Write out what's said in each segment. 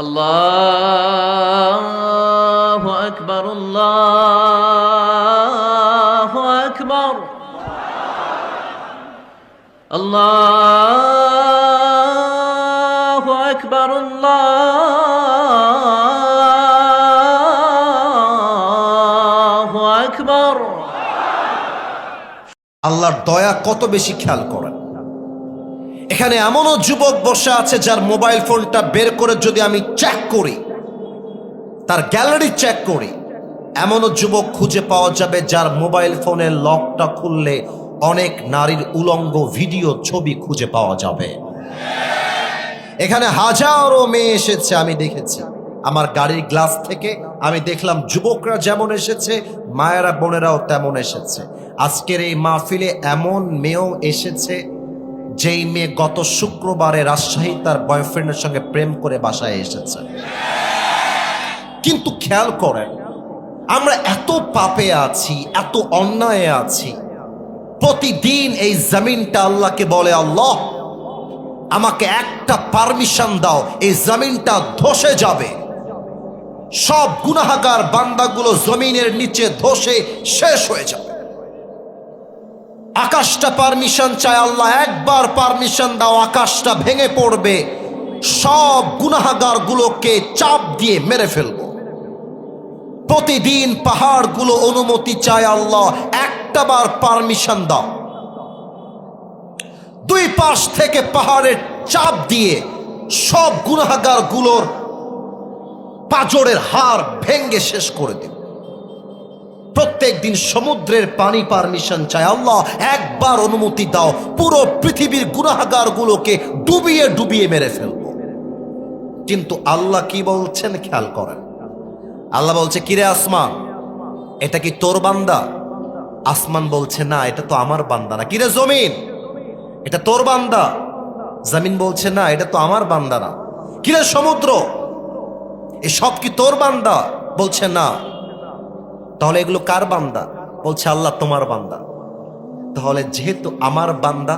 আল্লাহু আকবার, আল্লাহু আকবার, আল্লাহু আকবার, আল্লাহু আকবার। আল্লাহর দয়া কত বেশি খেয়াল করেন। এখানে এমনও যুবক বসে আছে যার মোবাইল ফোনটা বের করে যদি আমি চেক করি, তার গ্যালারি চেক করি, এমনও যুবক খুঁজে পাওয়া যাবে যার মোবাইল ফোনের লকটা খুললে অনেক নারীর উলঙ্গ ভিডিও ছবি খুঁজে পাওয়া যাবে। এখানে হাজারো মেয়ে এসেছে, আমি দেখেছি আমার গাড়ির গ্লাস থেকে। আমি দেখলাম যুবকরা যেমন এসেছে, মায়েরা বোনেরাও তেমন এসেছে। আজকের এই মাহফিলে এমন মেয়েও এসেছে যেই মেয়ে গত শুক্রবারে রাজশাহী তার বয়ফ্রেন্ডের সঙ্গে প্রেম করে বাসায় এসেছে। কিন্তু খেয়াল করেন, আমরা এত পাপে আছি, এত অন্যায়ে আছি। প্রতিদিন এই জমিনটা আল্লাহকে বলে, আল্লাহ আমাকে একটা পারমিশন দাও, এই জমিনটা ধসে যাবে। সব গুনাহগার বান্দাগুলো জমিনের নিচে ধসে শেষ হয়ে যাবে। আকাশটা পারমিশন চায়, আল্লাহ একবার পারমিশন দাও, আকাশটা ভেঙে পড়বে, সব গুনাহগার গুলোকে চাপ দিয়ে মেরে ফেলবো। প্রতিদিন পাহাড়গুলো অনুমতি চায়, আল্লাহ একটা বার পারমিশন দাও। দুই পাশ থেকে পাহাড়ের চাপ দিয়ে সব গুনাহগার গুলোর পাঁজরের হাড় ভেঙ্গে শেষ করে দিন। প্রত্যেক দিন সমুদ্রের পানি পারমিশন চায়, আল্লাহ একবার অনুমতি দাও, পুরো পৃথিবীর গুনাহগার গুলোকে ডুবিয়ে ডুবিয়ে মেরে ফেলবো। কিন্তু আল্লাহ কি বলছেন খেয়াল করেন। আল্লাহ বলছে, কিরে আসমান, এটা কি তোর বান্দা? আসমান বলছে, না এটা তো আমার বান্দা না। কিরে জমিন, এটা তোর বান্দা? জমিন বলছে, না এটা তো আমার বান্দা না। কিরে সমুদ্র, এসব কি তোর বান্দা? বলছে না। তাহলে এগুলো কার বান্দা? বলছে আল্লাহ তোমার বান্দা। তাহলে যেহেতু আমার বান্দা,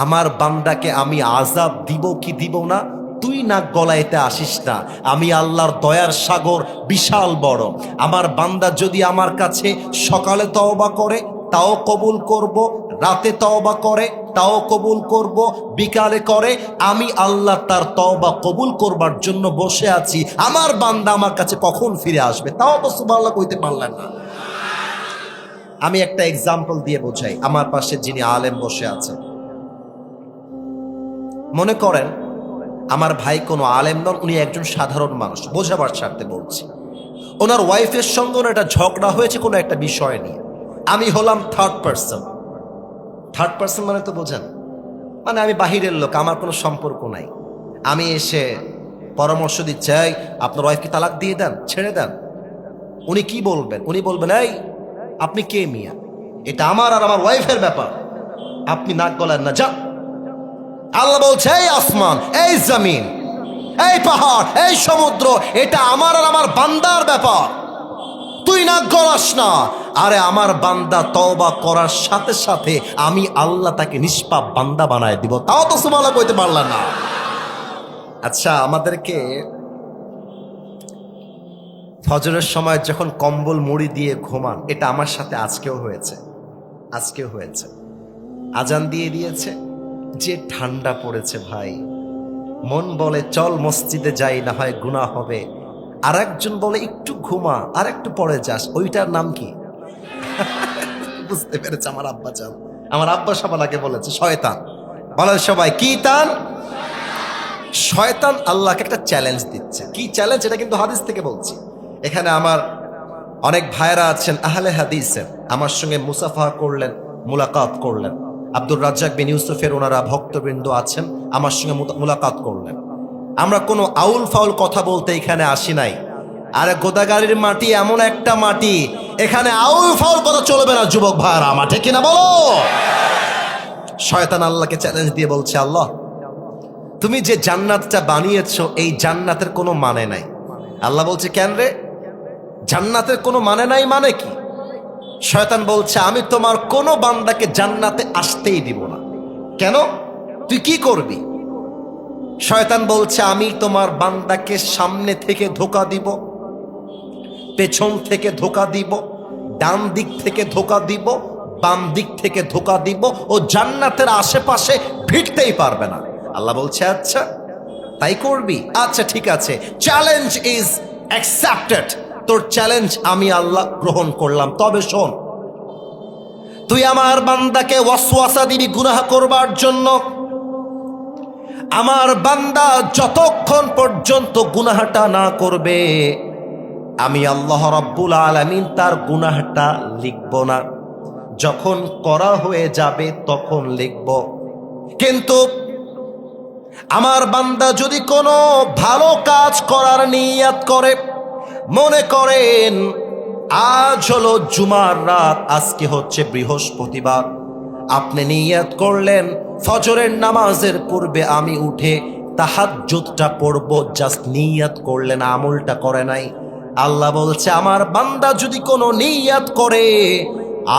আমার বান্দাকে আমি আযাব দিব কি দিব না, তুই নাক গলাইতে আসিস না। আমি আল্লাহর দয়ার সাগর বিশাল বড়। আমার বান্দা যদি আমার কাছে সকালে তওবা করে তাও কবুল করব, রাতে তওবা করে তাও কবুল করব, বিকালে করে, আমি আল্লাহ তার তওবা কবুল করবার জন্য বসে আছি। আমার বান্দা আমার কাছে কখন ফিরে আসবে তাও তো সুবহানাল্লাহ কইতে পারলেন না। আমি একটা এক্সাম্পল দিয়ে বোঝাই। আমার পাশে যিনি আলেম বসে আছেন, মনে করেন আমার ভাই কোনো আলেম নন, উনি একজন সাধারণ মানুষ, বোঝাবার স্বার্থে বলছি। ওনার ওয়াইফের সঙ্গে ওনার একটা ঝগড়া হয়েছে কোনো একটা বিষয় নিয়ে। আমি হলাম থার্ড পার্সন। থার্ড পার্সন মানে তো বোঝেন, মানে আমি বাহিরের লোক, আমার কোনো সম্পর্ক নাই। আমি এসে পরামর্শ দিচ্ছি, এই আপনার ওয়াইফকে তালাক দিয়ে দেন, ছেড়ে দেন। উনি কি বলবেন? উনি বলবেন, এই আপনি কে মিয়া, এটা আমার আর আমার ওয়াইফের ব্যাপার, আপনি নাক গলান না, যা। আল্লাহ বলছে, এই আসমান, এই জমিন, এই পাহাড়, এই সমুদ্র, এটা আমার আর আমার বান্দার ব্যাপার, তুই নাক গলাস না। আরে আমার বান্দা তওবা করার সাথে সাথে আমি আল্লাহ তাকে নিষ্পাপ বান্দা বানায় দিব, তাও তো সুবহানাল্লাহ কইতে পারলাম না। আচ্ছা, আমাদেরকে ফজরের সময় যখন কম্বল মুড়ি দিয়ে ঘুমান, এটা আমার সাথে আজকেও হয়েছে। আজান দিয়ে দিয়েছে, যে ঠান্ডা পড়েছে ভাই, মন বলে চল মসজিদে যাই, না হয় গুনাহ হবে। আর একজন বলে একটু ঘুমা, আর একটু পরে যাস। ওইটার নাম কি? বুঝতে পেরেছে আমার আব্বা চান। আমার আব্বা সবাইকে বলেছে শয়তান। বলে সবাই কি তান? শয়তান আল্লাহকে একটা চ্যালেঞ্জ দিচ্ছে। কি চ্যালেঞ্জ? এটা কিন্তু হাদিস থেকে বলছি। এখানে আমার অনেক ভাইরা আছেন আহলে হাদিসের, আমার সঙ্গে মুসাফাহা করলেন, মুলাকাত করলেন। আব্দুর রাজ্জাক বিন ইউসুফের ওনারা ভক্তবৃন্দ আছেন, আমার সঙ্গে মুলাকাত করলেন। আমরা কোনো আউল ফাউল কথা বলতে এখানে আসি নাই। আরে গোদাগাড়ির মাটি এমন একটা মাটি, এখানে আউল ফাউল কথা চলবে না যুবক ভাইরা, মাঠে কিনা বলো। শয়তান আল্লাহকে চ্যালেঞ্জ দিয়ে বলছে, আল্লাহ তুমি যে জান্নাতটা বানিয়েছো, এই জান্নাতের কোনো মানে নাই। আল্লাহ বলছে, কেন রে, জান্নাতের কোনো মানে নাই মানে কি? শয়তান বলছে, আমি তোমার কোনো বান্দাকে জান্নাতে আসতেই দিব না। কেন? তুই কি করবি? শয়তান বলছে আমি তোমার বান্দাকে সামনে থেকে ধোঁকা দিব, পেছন থেকে ধোঁকা দিব, ডান দিক থেকে ধোঁকা দিব, বাম দিক থেকে ধোঁকা দিব, ও জান্নাতের আশেপাশে ভিড়তেই পারবে না। আল্লাহ বলছে আচ্ছা তাই করবি, আচ্ছা ঠিক আছে, চ্যালেঞ্জ ইজ অ্যাকসেপ্টেড, তোর চ্যালেঞ্জ আমি আল্লাহ গ্রহণ করলাম। তবে শোন, তুই আমার বান্দাকে ওয়াসওয়াসা দিবি গুনাহ করবার জন্য। আমার বান্দা যতক্ষণ পর্যন্ত গুনাহটা না করবে আমি আল্লাহ রাব্বুল আলামিন তার গুনাহটা লিখব না, যখন করা হয়ে যাবে তখন লিখব। কিন্তু আমার বান্দা যদি কোনো ভালো কাজ করার নিয়ত করে, মনে করেন আজ হলো জুমার রাত, আজকে হচ্ছে বৃহস্পতিবার, আপনি নিয়ত করলেন ফজরের নামাজের পূর্বে আমি উঠে তাহাজ্জুদটা পড়ব, জাস্ট নিয়ত করলেন, আমলটা করে নাই। আল্লাহ বলছে আমার বান্দা যদি কোনো নিয়ত করে,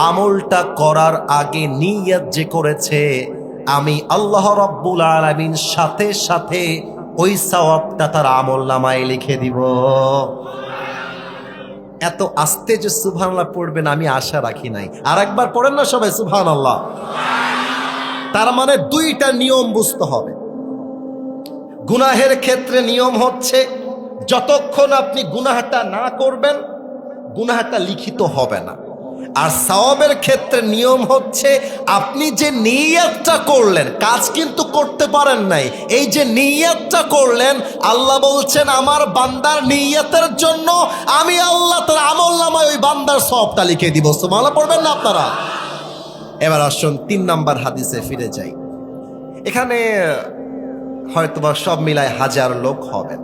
আমলটা করার আগে নিয়ত যে করেছে আমি আল্লাহ রাব্বুল আলামিন সাথে সাথে ওই সওয়াবটা তার আমলনামায় লিখে দিব। এত আস্তে যে সুবহানাল্লাহ পড়বেন আমি আশা রাখি নাই। আর একবার পড়েন না সবাই সুবহানাল্লাহ। তার মানে দুইটা নিয়ম বুঝতে হবে। গুনাহের ক্ষেত্রে নিয়ম হচ্ছে যতক্ষণ আপনি গুনাহটা না করবেন গুনাহটা লিখিত হবে না। আর সওয়াবের ক্ষেত্রে নিয়ম হচ্ছে আপনি যে নিয়তটা করলেন, কাজ কিন্তু করতে পারেন নাই, এই যে নিয়তটা করলেন, আল্লাহ বলছেন আমার বান্দার নিয়তের জন্য আমি আল্লাহ তার আমলনামায় ওই বান্দার সওয়াবটা লিখে দিব। সুবহানাল্লাহ পড়বেন না আপনারা? এবার আসুন 3 নাম্বার হাদিসে ফিরে যাই। এখানে হয়তোবা সব মিলায় 1000 লোক হবেন।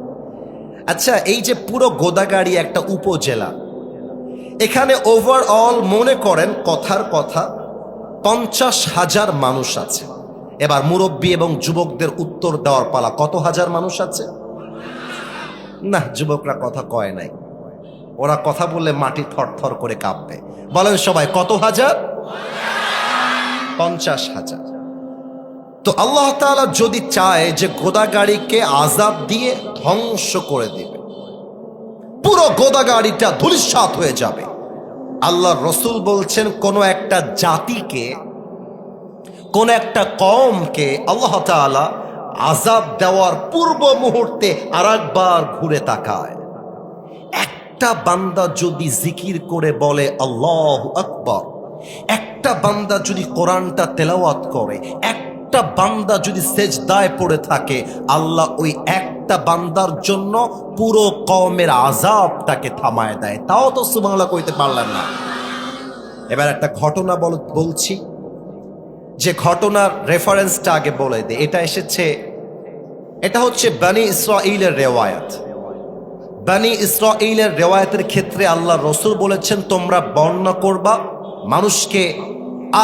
আচ্ছা, এই যে পুরো গোদাগাড়ি একটা উপজেলা, এখানে ওভারঅল মনে করেন কথার কথা 50,000 মানুষ আছে। এবার মুরব্বী এবং যুবকদের উত্তর দেওয়ার পালা। কত হাজার মানুষ আছে? না, যুবকরা কথা কয় নাই, ওরা কথা বললে মাটি থরথর করে কাঁপবে। বলেন সবাই কত হাজার? 50,000। তো আল্লাহ তাআলা যদি চায় যে গোদাগাড়িকে আযাব দিয়ে ধ্বংস করে দিবে, পুরো গোদাগাড়িটা ধূলিসাৎ হয়ে যাবে, আল্লাহর রাসূল বলছেন কোন একটা জাতিকে, কোন একটা কওমকে আল্লাহ তাআলা আযাব দেওয়ার পূর্ব মুহূর্তে আরেকবার ঘুরে তাকায়। একটা বান্দা যদি জিকির করে বলে আল্লাহু আকবার, একটা বান্দা যদি কোরআনটা তেলাওয়াত করে, একটা বান্দা যদি সেজদায় পড়ে থাকে, আল্লাহ ওই একটা বান্দার জন্য পুরো কওমের আযাবটাকে থামায় দেয়। তাও তো সুবহানাল্লাহ কইতে পারলেন না। এবার একটা ঘটনা বলছি, যে ঘটনার রেফারেন্সটা আগে বলে দিই। এটা হচ্ছে বনি ইসরাঈলের রেওয়ায়াত। বনি ইসরাঈলের রেওয়ায়াতের ক্ষেত্রে আল্লাহ রাসূল বলেছেন তোমরা বর্ণনা করবা মানুষকে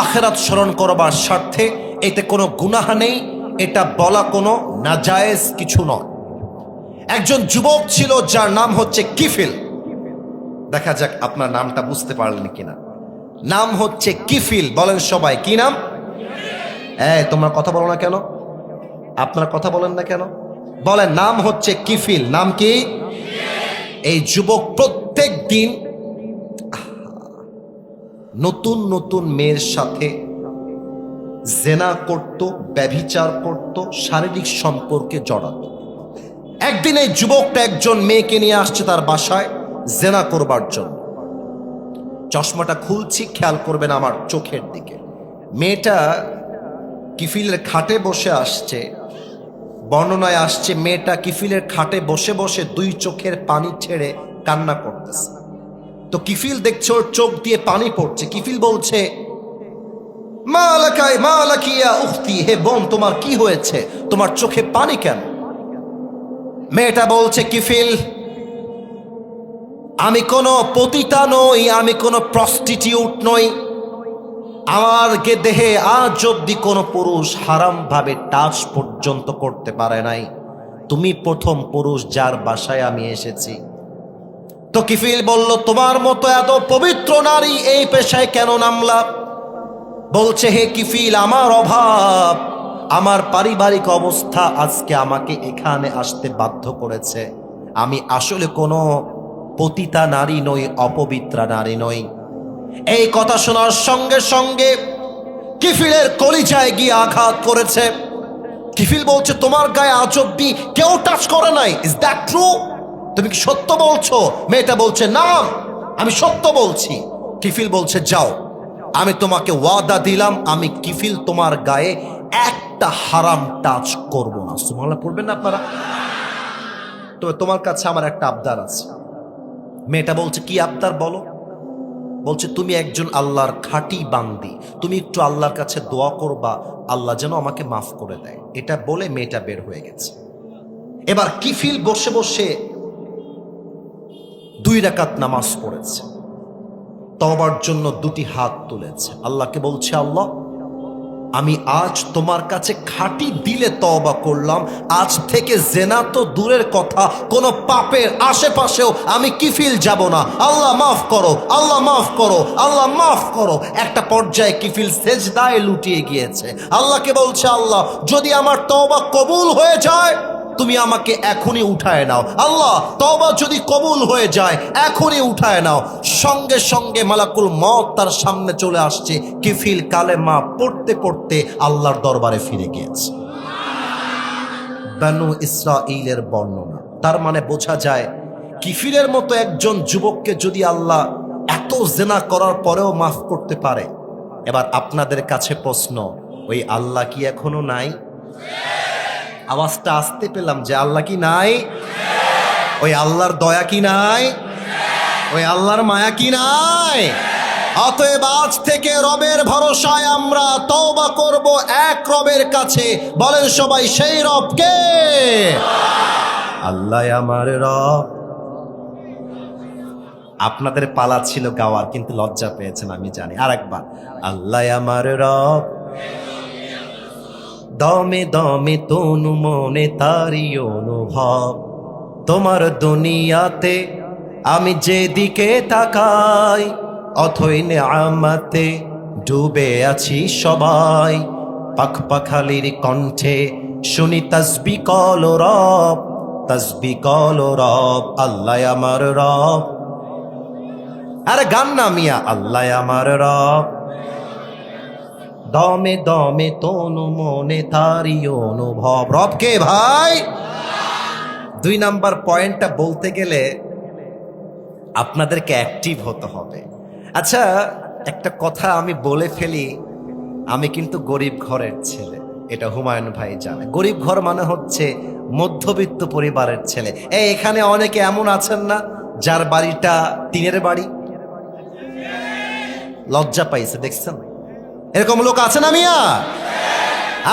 আখিরাত স্মরণ করবার স্বার্থে, এতে কোনো গুনাহ নেই, এটা বলা কোনো নাজায়েজ কিছু নয়। একজন যুবক ছিল যার নাম হচ্ছে কিফিল। দেখা যাক আপনার নামটা বুঝতে পারলেন কিনা। নাম হচ্ছে কিফিল। বলেন সবাই কি নাম? তোমরা কথা বলো না কেন? আপনারা কথা বলেন না কেন? বলেন নাম হচ্ছে কিফিল। নাম কি? এই যুবক প্রত্যেক দিন নতুন নতুন মেয়ের সাথে জেনা করত, ব্যভিচার করত, শারীরিক সম্পর্কে জড়াত। একদিন এই যুবকটা একজন মেয়েকে নিয়ে আসছে তার বাসায় জেনা করবার জন্য। চশমাটা খুলছি, খেয়াল করবেন আমার চোখের দিকে। মেয়েটা কিফিলের খাটে বসে আসছে, বর্ণনায় আসছে মেয়েটা কিফিলের খাটে বসে বসে 2 চোখের পানি ছেড়ে কান্না করতেছে। তো কিফিল দেখছে ওর চোখ দিয়ে পানি পড়ছে। কিফিল বলছে মা লাকিয়া উখতি, হে বোন তোমার কি হয়েছে, তোমার চোখে পানি কেন? মেয়েটা বলছে কিফিল আমি কোনো পতিতা নই, আমি কোনো প্রস্টিটিউট নই, আমার দেহে আজ অব্দি কোনো পুরুষ হারাম ভাবে টাচ পর্যন্ত করতে পারে নাই, তুমি প্রথম পুরুষ যার বাসায় আমি এসেছি। তো কিফিল বলল তোমার মতো এত পবিত্র নারী এই পেশায় কেন নামলা? বলছে হে কিফিল আমার অভাব, আমার পারিবারিক অবস্থা আজকে আমাকে এখানে আসতে বাধ্য করেছে। আমি আসলে কোনো পতিতা নারী নই, অপবিত্রা নারী নই। এই কথা শোনার সঙ্গে সঙ্গে কিফিলের কলিজায় গিয়ে আঘাত করেছে। কিফিল বলছে, তোমার গায়ে আজ অব্দি কেউ টাচ করে নাই, ইজ দ্যাট ট্রু? তুমি কি সত্য বলছো? মেয়েটা বলছে, না আমি সত্য বলছি। কিফিল বলছে, যাও, আমি তোমাকে ওয়াদা দিলাম আমি কিফিল তোমার গায়ে একটা হারাম টাচ করব না। সুবহানাল্লাহ পড়বেন না আপনারা? তবে তোমার কাছে আমার একটা আবদার আছে। মেয়েটা বলছে, কি আবদার বলো? বলছে, তুমি একজন আল্লাহর খাঁটি বান্দি, তুমি একটু আল্লাহর কাছে দোয়া করবা আল্লাহ যেন আমাকে মাফ করে দেয়। এটা বলে মেয়েটা বের হয়ে গেছে। এবার কিফিল বসে বসে 2 রাকাত নামাজ পড়েছে, তওবার জন্য 2টি হাত তুলেছে, আল্লাহকে বলছে, আল্লাহ আমি আজ তোমার কাছে খাঁটি দিলে তওবা করলাম, আজ থেকে জেনা তো দূরের কথা, কোনো পাপের আশেপাশেও আমি কিফিল যাব না। আল্লাহ মাফ করো, আল্লাহ মাফ করো, আল্লাহ মাফ করো। একটা পর্যায়ে কিফিল সেজদায় লুটিয়ে গিয়েছে, আল্লাহকে বলছে, আল্লাহ যদি আমার তওবা কবুল হয়ে যায় তুমি আমাকে এখনই উঠায় নাও। আল্লাহ তওবা যদি কবুল হয়ে যায় এখনই উঠায় নাও। সঙ্গে সঙ্গে মালাকুল মউত তার সামনে চলে আসছে। কিফিল কালেমা পড়তে পড়তে আল্লাহর দরবারে ফিরে গিয়েছে। বানু ইসরাঈলের বর্ণনা। তার মানে বোঝা যায় কিফিলের মতো একজন যুবককে যদি আল্লাহ এত জেনা করার পরেও মাফ করতে পারে, এবার আপনাদের কাছে প্রশ্ন, ওই আল্লাহ কি এখনো নাই? আওয়াজটা আসতে পেলাম যে আল্লাহ কি নাই? ওই আল্লাহর দয়া কি নাই? ওই আল্লাহর মায়া কি নাই? অতএব আজ থেকে রবের ভরসায় আমরা তওবা করব এক রবের কাছে। বলেন সবাই, সেই রব কে? আল্লাহ আমার রব। আপনাদের পালা ছিল গাওয়ার, কিন্তু লজ্জা পেয়েছেন আমি জানি। আরেকবার, আল্লাহ আমার রব, দমে দমে তনু মনে তারি অনুভব, তোমার দুনিয়াতে আমি যেদিকে তাকাই অথই নেয়ামতে ডুবে আছি সবাই। পাখ পাখালির কণ্ঠে শুনি তাসবিহ কল রব, তাসবিহ কল রব, আল্লাহ আমার রব। আরে গান না মিয়া, আল্লাহ আমার রব, দমে দমে তনু মনে তারি অনুভব। রব কে ভাই? 2 নাম্বার পয়েন্টটা বলতে গেলে আপনাদেরকে অ্যাক্টিভ হতে হবে। আচ্ছা, একটা কথা আমি বলে ফেলি, আমি কিন্তু গরিব ঘরের ছেলে, এটা হুমায়ুন ভাই জানে। গরিব ঘর মানে হচ্ছে মধ্যবিত্ত পরিবারের ছেলে। এখানে অনেকে এমন আছেন না যার বাড়িটা টিনের বাড়ি? লজ্জা পাইছে, দেখছেন? এরকম লোক আছে না মিয়া?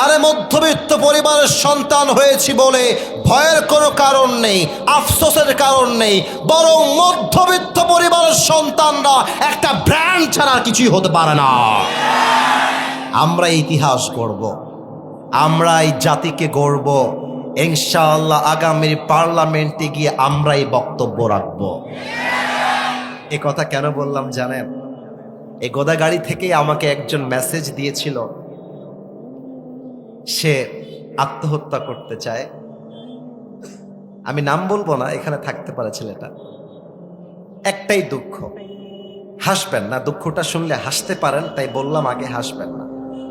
আরে মধ্যবিত্ত পরিবারের সন্তান হয়েছি বলে ভয়ের কোনো কারণ নেই, আফসোসের কারণ নেই, বরং মধ্যবিত্ত পরিবারের সন্তানরা একটা ব্র্যান্ড ছাড়া কিছুই হতে পারে না। আমরা ইতিহাস গড়ব, আমরা এই জাতিকে গড়ব, ইনশাআল্লাহ আগামীর পার্লামেন্টে গিয়ে আমরাই বক্তব্য রাখবো। এ কথা কেন বললাম জানেন? এই গোদাগাড়ি থেকেই আমাকে একজন মেসেজ দিয়েছিল, সে আত্মহত্যা করতে চায়। আমি নাম বলবো না, এখানে থাকতে পারে ছেলেটা। একটাই দুঃখ, হাসবেন না, দুঃখটা শুনলে হাসতে পারেন তাই বললাম, আগে হাসবেন না।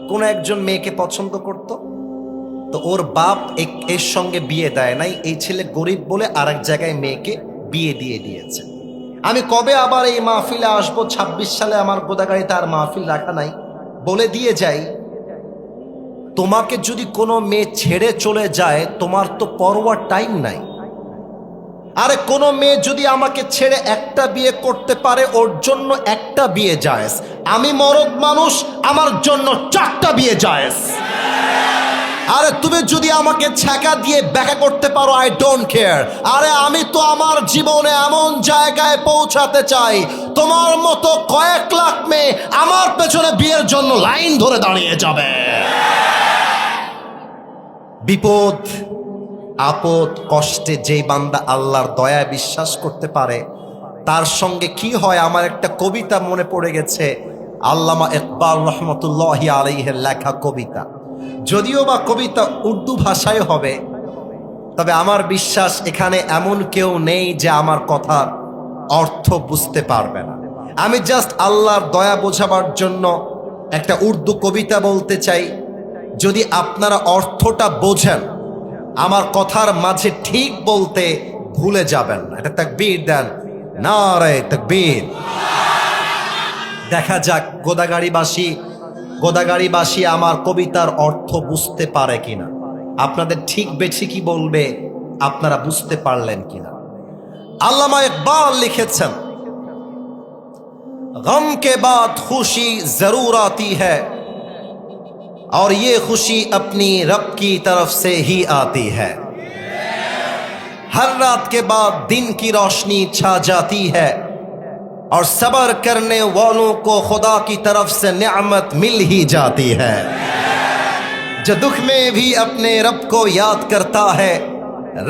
কোন একজন মেয়েকে পছন্দ করত, তো ওর বাপ এর সঙ্গে বিয়ে দেয় নাই, এই ছেলে গরিব বলে আরেক জায়গায় মেয়েকে বিয়ে দিয়ে দিয়েছে। আমি কবে আবার এই মাহফিলে আসবো, 26 সালে আমার গোদাগাড়িতে আর মাহফিল রাখা নাই, বলে দিয়ে যাই, তোমাকে যদি কোনো মেয়ে ছেড়ে চলে যায় তোমার তো পরোয়ার টাইম নাই। আরে কোনো মেয়ে যদি আমাকে ছেড়ে একটা বিয়ে করতে পারে ওর জন্য একটা বিয়ে জায়েজ, আমি মরদ মানুষ, আমার জন্য 4টা বিয়ে জায়েজ। আরে তুমি যদি আমাকে ছ্যাঁকা দিয়ে ব্যাখ্যা করতে পারো, আই ডোন্ট কেয়ার। আরে আমি তো আমার জীবনে এমন জায়গায় পৌঁছাতে চাই, তোমার মতো কয়েক লাখ মেয়ে আমার পেছনে বিয়ের জন্য লাইন ধরে দাঁড়িয়ে যাবে। বিপদ আপদ কষ্টে যেই বান্দা আল্লাহর দয়া বিশ্বাস করতে পারে তার সঙ্গে কি হয়, আমার একটা কবিতা মনে পড়ে গেছে, আল্লামা ইকবাল রহমতুল্লাহি আলাইহির লেখা কবিতা। যদিও বা কবিতা উর্দু ভাষায় হবে, তবে আমার বিশ্বাস এখানে এমন কেউ নেই যে আমার কথার অর্থ বুঝতে পারবে না। আমি জাস্ট আল্লাহর দয়া বোঝাবার জন্য একটা উর্দু কবিতা বলতে চাই। যদি আপনারা অর্থটা বোঝেন, আমার কথার মাঝে ঠিক বলতে ভুলে যাবেন না। এটা তাকবীর দেন, নারে তাকবীর। দেখা যাক গোদাগাড়িবাসী আমার কবিতার অর্থ বুঝতে পারে কিনা, আপনাদের ঠিক বেছে কি বলবে আপনারা বুঝতে পারলেন কিনা। আল্লামা ইকবাল লিখেছেন, गम के बाद खुशी जरूर आती है और ये खुशी अपनी रब की तरफ से ही आती है। हर रात के बाद दिन की रोशनी छा जाती है और सब्र करने वालों को खुदा की तरफ से नेमत मिल ही जाती है। जो दुख में भी अपने रब को याद करता है,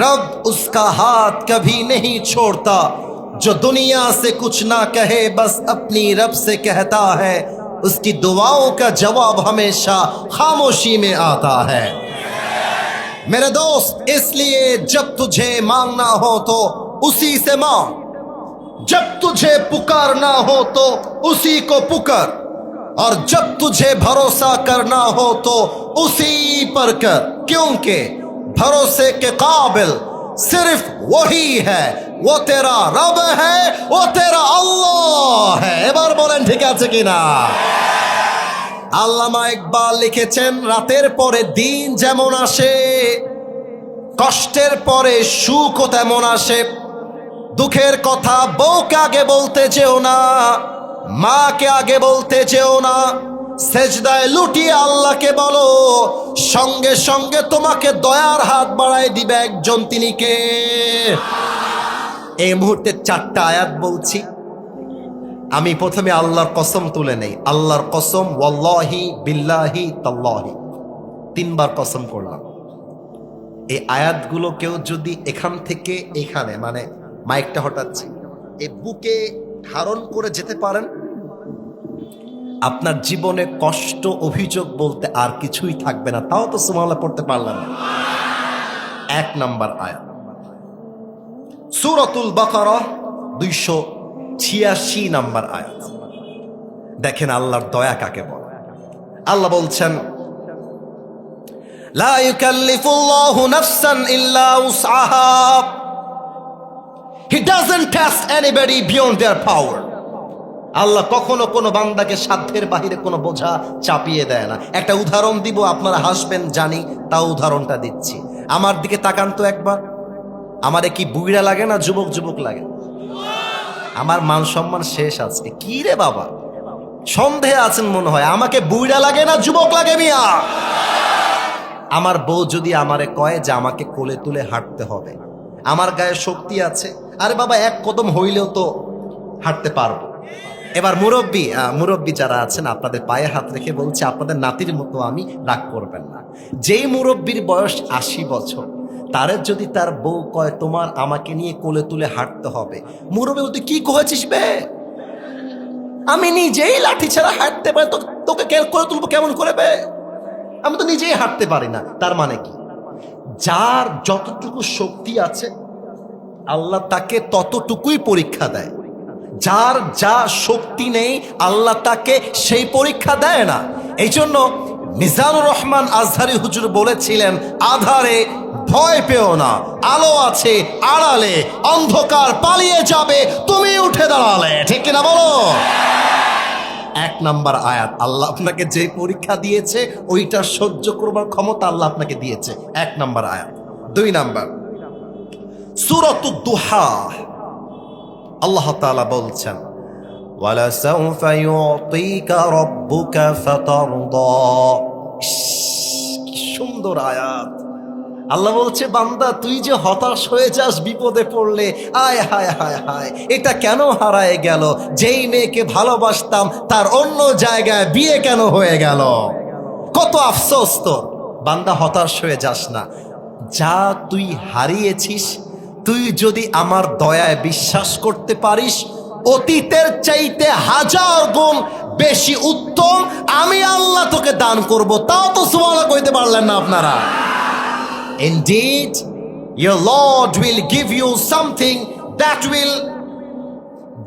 रब उसका हाथ कभी नहीं छोड़ता। जो दुनिया से कुछ ना कहे बस अपनी रब से कहता है, उसकी दुआओं का जवाब हमेशा खामोशी में आता है। मेरे दोस्त, इसलिए जब तुझे मांगना हो तो उसी से मांग, जब तुझे पुकारना हो तो उसी को पुकार, और जब तुझे भरोसा करना हो तो उसी पर कर, क्योंकि भरोसे के काबिल सिर्फ वही है, वो तेरा रब है, वो तेरा अल्लाह है। এবার বলেন ঠিক আছে কিনা? আল্লামা ইকবাল লিখেছেন, রাতের পরে দিন যেমন আসে, কষ্টের পরে সুখও তেমন আসে। দুঃখের কথা বউকে আগে বলতে যেও না, মাকে আগে বলতে যেও না, সেজদায় লুটিয়ে আল্লাহকে বলো, সঙ্গে সঙ্গে তোমাকে দয়ার হাত বাড়ায় দিবে একজন, তিনি কে? এই মুহূর্তে 4টা আয়াত বলছি। আমি প্রথমে আল্লাহর কসম তুলে নেই। আল্লাহর কসম, ওয়াল্লাহি বিল্লাহি তাল্লাহি, 3বার কসম করলাম। এই আয়াতগুলো কেউ যদি এখান থেকে এখানে, মানে মাইকটা হটাচ্ছি, এই বুকে ধারণ করে যেতে পারেন, আপনার জীবনে কষ্ট অভিযোগ বলতে আর কিছুই থাকবে না। তাও তো সুবহানাল্লাহ পড়তে পারলাম না। 1 নম্বর আয়াত, সূরাতুল বাকারা 286 নম্বর আয়াত। দেখেন আল্লাহর দয়া কাকে বলে। আল্লাহ বলছেন, লা ইউকাল্লিফুল্লাহু নাফসান ইল্লা উসআহা, He doesn't test anybody beyond their power. আল্লাহ কখনো কোনো বান্দাকে সাধ্যের বাহিরে কোনো বোঝা চাপিয়ে দেয় না। একটা উদাহরণ দিব, আপনারা হাসবেন জানি, তাও উদাহরণটা দিচ্ছি। আমার দিকে তাকান তো একবার। আমারে কি বুইড়া লাগে না যুবক লাগে? আমার মান সম্মান শেষ আজকে। কি রে বাবা, সন্দেহে আছেন মনে হয়। আমাকে বুইড়া লাগে না যুবক লাগে মিয়া? আমার বউ যদি আমারে কয় যে আমাকে কোলে তুলে হাঁটতে হবে, আমার গায়ে শক্তি আছে, আরে বাবা 1 কদম হইলেও তো হাঁটতে পারবো। এবার মুরব্বী যারা আছেন, আপনাদের পায়ে হাত রেখে বলছে, আপনাদের নাতির মতো আমি, রাগ করবেন না। যেই মুরব্বীর বয়স 80 বছর, তারে যদি তার বউ কয় তোমার আমাকে নিয়ে কোলে তুলে হাঁটতে হবে, মুরব্বী তুই কি কহেছিস বে? আমি নিজেই লাঠি ছাড়া হাঁটতে পারি, তোকে কোলে তুলবো কেমন করে বে? আমি তো নিজেই হাঁটতে পারি না। তার মানে কি? যার যতটুকু শক্তি আছে আল্লাহ তাকে ততটুকুই পরীক্ষা দেয়। যার যা শক্তি নেই আল্লাহ তাকে সেই পরীক্ষা দেয় না। এই জন্য মিজানুর রহমান আজহারি হুজুর বলেছিলেন, আধারে ভয় পেও না, আলো আছে আড়ালে, অন্ধকার পালিয়ে যাবে তুমি উঠে দাঁড়ালে। ঠিক কিনা বলো? 1 নম্বর আয়াত, আল্লাহ আপনাকে যে পরীক্ষা দিয়েছে ওইটা সহ্য করবার ক্ষমতা আল্লাহ আপনাকে দিয়েছে। 1 নম্বর আয়াত। 2 নম্বর, সূরাতুদ দুহা, আল্লাহ তাআলা বলছেন, ওয়ালা সাউফা ইউতিকা রাব্বুকা ফাতারদা। কি সুন্দর আয়াত। আল্লাহ বলছে, বান্দা তুই যে হতাশ হয়ে যাস বিপদে পড়লে, আয় হায় হায় হায়, এটা কেন হারায় গেল? যেই মেয়েকে ভালোবাসতাম তার অন্য জায়গায় বিয়ে কেন হয়ে গেল? কত আফসোস তোর। বান্দা হতাশ হয়ে যাস না। যা তুই হারিয়েছিস, তুই যদি আমার দয়ায় বিশ্বাস করতে পারিস, অতীতের চাইতে 1000 গুণ বেশি উত্তম আমি আল্লাহ তোকে দান করব। তাও তো সুবহানাল্লাহ কইতে পারলেন না আপনারা। Indeed, your Lord will give you something that will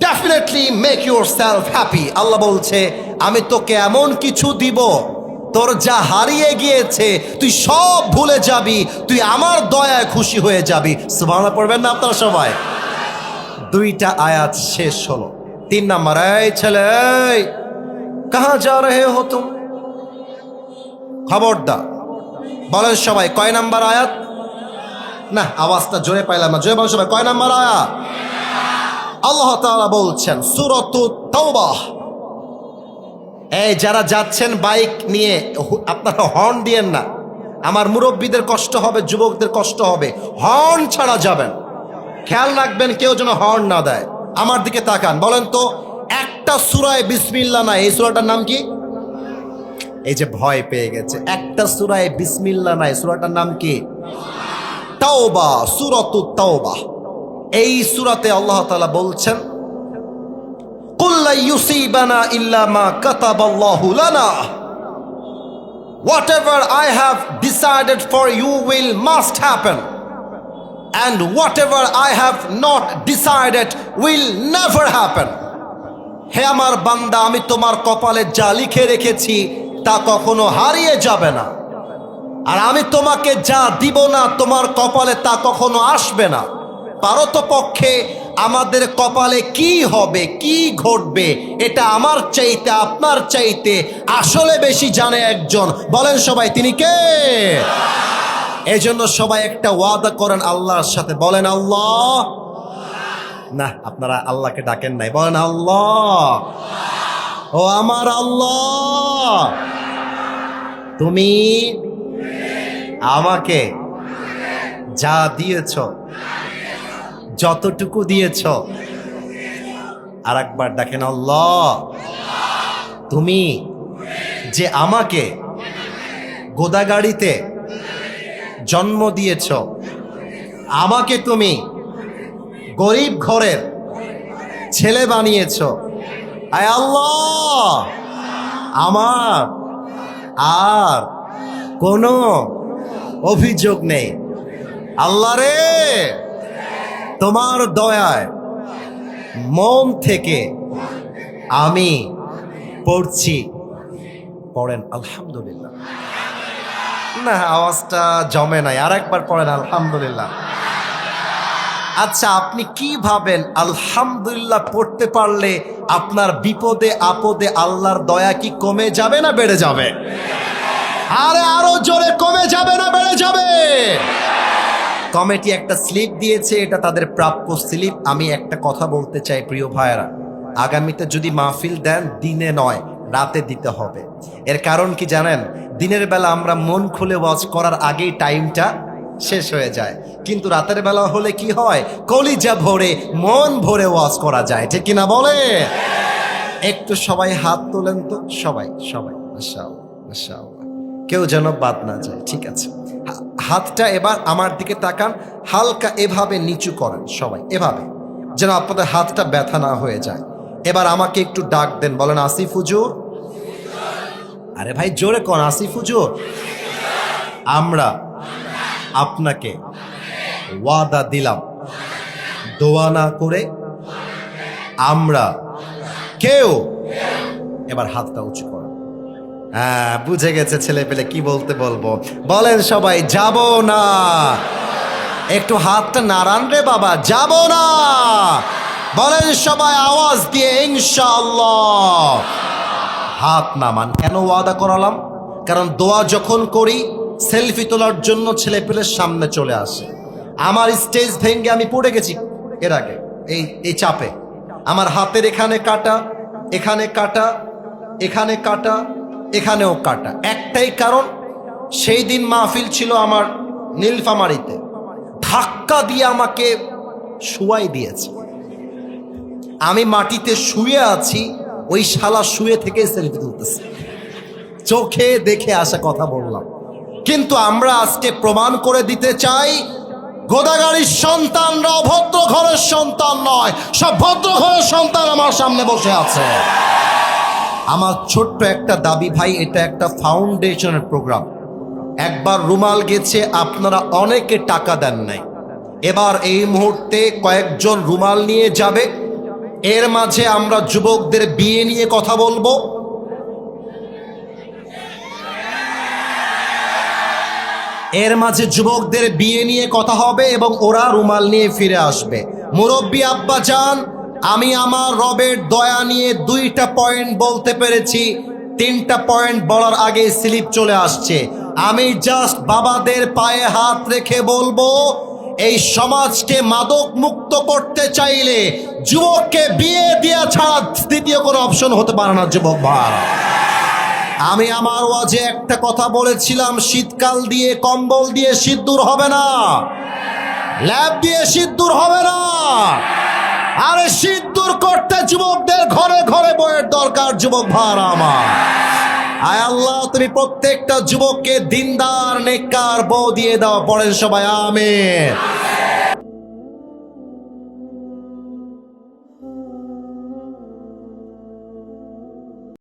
definitely make yourself happy. আল্লাহ বলছে আমি তোকে এমন কিছু দিব তোর যা হারিয়ে গিয়েছে তুই সব ভুলে যাবি, তুই আমার দয়ায় খুশি হয়ে যাবি। সুবহানাল্লাহ পড়বেন না আপনারা সবাই? দুইটা আয়াত শেষ হলো। 3 নাম্বার, এই ছেলে কাহা যা রহে হো তুম, খবরদার। বলেন সবাই কয় নাম্বার আয়াত? না আওয়াজটা জোরে পাইলাম না, জোরে বলেন সবাই কয় নাম্বার আয়াত? আল্লাহ তাআলা বলছেন সূরাতুত তাওবাহ, এই যারা যাচ্ছেন বাইক নিয়ে আপনারা হর্ন দিয়েন না, আমার মুরব্বীদের কষ্ট হবে, যুবকদের কষ্ট হবে, হর্ন ছাড়া যাবেন। খেয়াল রাখবেন কেউ যেন হর্ন না দেয়। আমার দিকে তাকান, বলেন তো একটা সূরায় বিসমিল্লাহ নাই, এই সূরাটার নাম কি? এই যে ভয় পেয়ে গেছে, একটা সূরায় বিসমিল্লাহ নাই, সূরাটার নাম কি? তাওবা, সূরাতুত তাওবাহ। এই সূরাতে আল্লাহ তাআলা বলছেন কুল লা ইউসিবানা ইল্লা মা কাতাবাল্লাহু লানা, whatever I have decided for you will must happen, and whatever I have not decided will never happen. হে আমার বান্দা, আমি তোমার কপালে যা লিখে রেখেছি তা কখনো হারিয়ে যাবে না, আর আমি তোমাকে যা দিব না তোমার কপালে তা কখনো আসবে না। পারতপক্ষে আমাদের কপালে কি হবে, কি ঘটবে, এটা আমার চাইতে আপনার চাইতে আসলে বেশি জানে একজন। বলেন সবাই তিনি কে? এজন্য সবাই একটা ওয়াদা করেন আল্লাহর সাথে, বলেন আল্লাহ। না আপনারা আল্লাহকে ডাকেন নাই, বলেন আল্লাহ, ও আমার আল্লাহ, তুমি আমাকে যা দিয়েছ, যতটুকু দিয়েছ, আর একবার ডাকেন আল্লাহ, তুমি যে আমাকে গোদাগাড়িতে জন্ম দিয়েছ, আমাকে তুমি গরিব ঘরের ছেলে বানিয়েছ, আয় আল্লাহ আমার আর কোনো অভিযোগ নেই। আল্লাহ রে, তোমার দয়ায় মন থেকে আমি পড়ছি, পড়েন আলহামদুলিল্লাহ। না আওয়াজটা জমে নাই, আর একবার পড়েন আলহামদুলিল্লাহ। আচ্ছা আপনি কি ভাবেন আলহামদুলিল্লাহ পড়তে পারলে আপনার বিপদে আপদে আল্লাহর দয়া কি কমে যাবে না বেড়ে যাবে? আরে আরো জোরে, কমে যাবে না বেড়ে যাবে? কমিটি একটা স্লিপ দিয়েছে, এটা তাদের প্রাপ্য স্লিপ। আমি একটা কথা বলতে চাই প্রিয় ভাইয়েরা, আগামীতে যদি মাহফিল দেন দিনে নয় রাতে দিতে হবে। এর কারণ কি জানেন? দিনের বেলা আমরা মন খুলে ওয়াজ করার আগেই টাইমটা শেষ হয়ে যায়, কিন্তু রাতের বেলা হলে কি হয়, কলিজা ভরে মন ভরে ওয়াজ করা যায়, ঠিক কিনা বলে? একটু সবাই হাত তোলেন তো, সবাই সবাই, মাশাআল্লাহ মাশাআল্লাহ, কেউ যেন বাদ না যায়। ঠিক আছে, হাতটা এবার আমার দিকে তাকান, হালকা এভাবে নিচু করেন সবাই, এভাবে যেন আপনাদের হাতটা ব্যথা না হয়ে যায়। এবার আমাকে একটু ডাক দেন, বলেন আসিফ হুজুর। আরে ভাই জোরে কোন, আসিফ হুজুর। আমরা আপনাকে ওয়াদা দিলাম, দোয়া না করে আমরা কেউ, এবার হাতটা উঁচু করেন। হ্যাঁ বুঝে গেছে ছেলে পেলে কি বলতে বলবো, বলেন সবাই যাব না। একটু হাতটা নাড়ান রে বাবা, যাব না। বলেন সবাই আওয়াজ দিয়ে ইনশাআল্লাহ। হাত নামান। কেন ওয়াদা করালাম? কারণ দোয়া যখন করি সেলফি তোলার জন্য ছেলে পেলের সামনে চলে আসে। আমার স্টেজ ভেঙে আমি পড়ে গেছি এর আগে এই চাপে। আমার হাতের এখানে কাটা, এখানে কাটা, এখানে কাটা, এখানেও কাটা। একটাই কারণ, সেই দিন মাহফিল ছিল আমার নীলফামারীতে, ধাক্কা দিয়ে আমাকে শুয়াই দিয়েছে। আমি মাটিতে শুয়ে আছি, ওই শালা শুয়ে থেকে সেলফি তুলতেছে। চোখে দেখে আসা কথা বললাম, কিন্তু আমরা আজকে প্রমাণ করে দিতে চাই গোদাগাড়ির সন্তানরা অভদ্র ঘরের সন্তান নয়, সব ভদ্র ঘরের সন্তান আমার সামনে বসে আছে। আমার ছোট্ট একটা দাবি ভাই, এটা একটা ফাউন্ডেশনের প্রোগ্রাম। একবার রুমাল গেছে, আপনারা অনেকে টাকা দেন নাই। এবার এই মুহূর্তে কয়েকজন রুমাল নিয়ে যাবে। এর মাঝে আমরা যুবকদের বিয়ে নিয়ে কথা বলবো। এর মাঝে যুবকদের বিয়ে নিয়ে কথা হবে এবং ওরা রুমাল নিয়ে ফিরে আসবে। মুরব্বী আব্বা যান, আমি আমার রবের দয়া নিয়ে 2টা পয়েন্ট বলতে পেরেছি। 3টা পয়েন্ট বলার আগে স্লিপ চলে আসছে। আমি জাস্ট বাবাদের পায়ে হাত রেখে বলবো, এই সমাজকে মাদক মুক্ত করতে চাইলে যুবককে বিয়ে দেওয়া ছাড়া দ্বিতীয় কোনো অপশন হতে পারে না। যুবক ভাই, আমি আমার ওয়াজে একটা কথা বলেছিলাম, শীতকাল দিয়ে কম্বল দিয়ে সিঁদুর হবে না, ল্যাব দিয়ে সিঁদুর হবে না। আরে সিঁদুর করতে যুবকদের ঘরে ঘরে বইয়ের দরকার। যুবক ভাইরা আমার, আয় আল্লাহ তুমি প্রত্যেকটা যুবককে দিনদার নেককার বউ দিয়ে দাও। পড়েন সবাই আমিন।